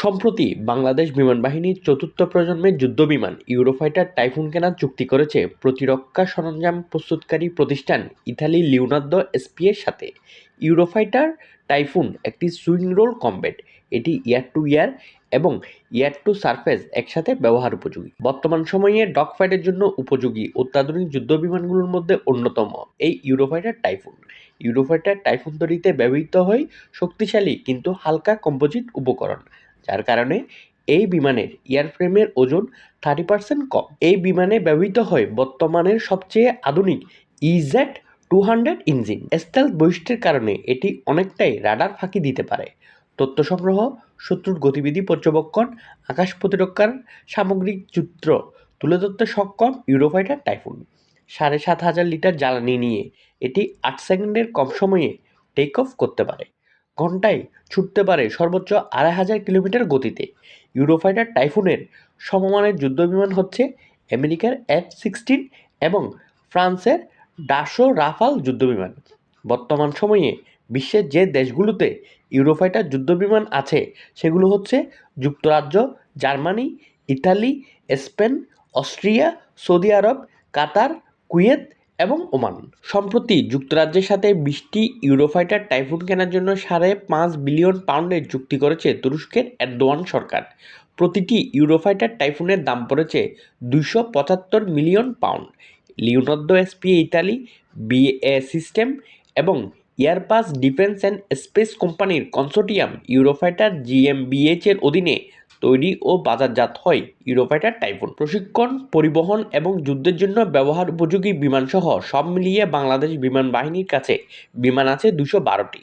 সম্প্রতি বাংলাদেশ বিমান বাহিনীর চতুর্থ প্রজন্মের যুদ্ধবিমান ইউরোফাইটার টাইফুন কেনার চুক্তি করেছে প্রতিরক্ষা সরঞ্জাম প্রস্তুতকারী প্রতিষ্ঠান ইতালি লিওনার্দো এসপি এর সাথে। ইউরোফাইটার টাইফুন একটি সুইং রোল কমব্যাট। এটি এয়ার টু এয়ার এবং এয়ার টু সারফেস একসাথে ব্যবহার উপযোগী। বর্তমান সময়ে ডগ ফাইটের জন্য উপযোগী অত্যাধুনিক যুদ্ধবিমানগুলোর মধ্যে অন্যতম এই ইউরোফাইটার টাইফুন তৈরিতে ব্যবহৃত হয় শক্তিশালী কিন্তু হালকা কম্পোজিট উপকরণ, যার কারণে এই বিমানের এয়ারফ্রেমের ওজন 30% কম। এই বিমানে ব্যবহৃত হয় বর্তমানের সবচেয়ে আধুনিক EZ-200 ইঞ্জিন। স্টেলথ বৈশিষ্ট্যের কারণে এটি অনেকটাই রাডার ফাঁকি দিতে পারে। তথ্য সংগ্রহ, শত্রুর গতিবিধি পর্যবেক্ষণ, আকাশ প্রতিরক্ষার সামগ্রিক চিত্র তুলে ধরতে সক্ষম ইউরোফাইটার টাইফুন 7,500 লিটার জ্বালানি নিয়ে এটি 8 সেকেন্ডের কম সময়ে টেক অফ করতে পারে। ঘন্টায় ছুটতে পারে সর্বোচ্চ 2,500 কিলোমিটার গতিতে। ইউরোফাইটার টাইফুনের সমমানের যুদ্ধবিমান হচ্ছে আমেরিকার F-16 এবং ফ্রান্সের ডাসো রাফাল যুদ্ধবিমান। বর্তমান সময়ে বিশ্বের যে দেশগুলোতে ইউরোফাইটার যুদ্ধবিমান আছে সেগুলো হচ্ছে যুক্তরাজ্য, Germany, Italy, Spain, Austria, Saudi Arab, Qatar, Kuwait এবং ওমান। সম্প্রতি যুক্তরাজ্যের সাথে 20টি ইউরোফাইটার টাইফুন কেনার জন্য £5.5 বিলিয়ন চুক্তি করেছে তুরস্কের এরদোয়ান সরকার। প্রতিটি ইউরোফাইটার টাইফুনের দাম পড়েছে £275 million. Leonardo SP Italy, BA system এবং এয়ারবাস ডিফেন্স অ্যান্ড স্পেস কোম্পানির কনসোর্টিয়াম ইউরোফাইটার জিএমবিএইচ এর অধীনে তৈরি ও বাজারজাত হয় ইউরোফাইটার টাইফুন। প্রশিক্ষণ, পরিবহন এবং যুদ্ধের জন্য ব্যবহার উপযোগী বিমানসহ সব মিলিয়ে বাংলাদেশ বিমান বাহিনীর কাছে বিমান আছে 212টি।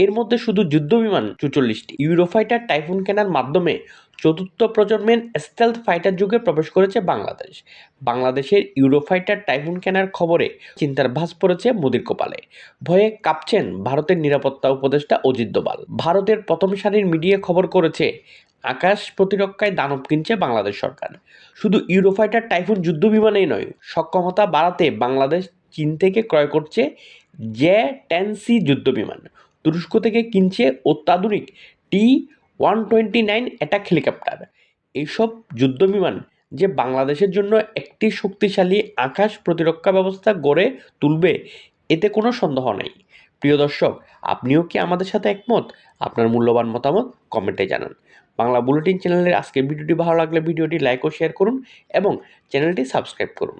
এর মধ্যে শুধু যুদ্ধবিমান 44টি। ইউরোফাইটার টাইফুন কেনার মাধ্যমে চতুর্থ প্রজন্মের স্টেলথ ফাইটার যুগে প্রবেশ করেছে বাংলাদেশ। বাংলাদেশের ইউরোফাইটার টাইফুন কেনার খবরে চিন্তার ভাঁজ পড়েছে মোদির কপালে। ভয়ে কাঁপছেন ভারতের নিরাপত্তা উপদেষ্টা অজিত দোভাল। ভারতের প্রথম সারির মিডিয়া খবর করেছে আকাশ প্রতিরক্ষায় দানব কিনছে বাংলাদেশ সরকার। শুধু ইউরোফাইটার টাইফুন যুদ্ধবিমানেই নয়, সক্ষমতা বাড়াতে বাংলাদেশ চীন থেকে ক্রয় করছে J-10C যুদ্ধবিমান। তুরস্ক থেকে কিনছে অত্যাধুনিক T-129 অ্যাটাক হেলিকপ্টার। এইসব যুদ্ধবিমান যে বাংলাদেশের জন্য একটি শক্তিশালী আকাশ প্রতিরক্ষা ব্যবস্থা গড়ে তুলবে এতে কোনো সন্দেহ নেই। প্রিয় দর্শক, আপনিও কি আমাদের সাথে একমত? আপনার মূল্যবান মতামত কমেন্টে জানান। বাংলা বুলেটিন চ্যানেলের আজকের ভিডিওটি ভালো লাগলে ভিডিওটি লাইক ও শেয়ার করুন এবং চ্যানেলটি সাবস্ক্রাইব করুন।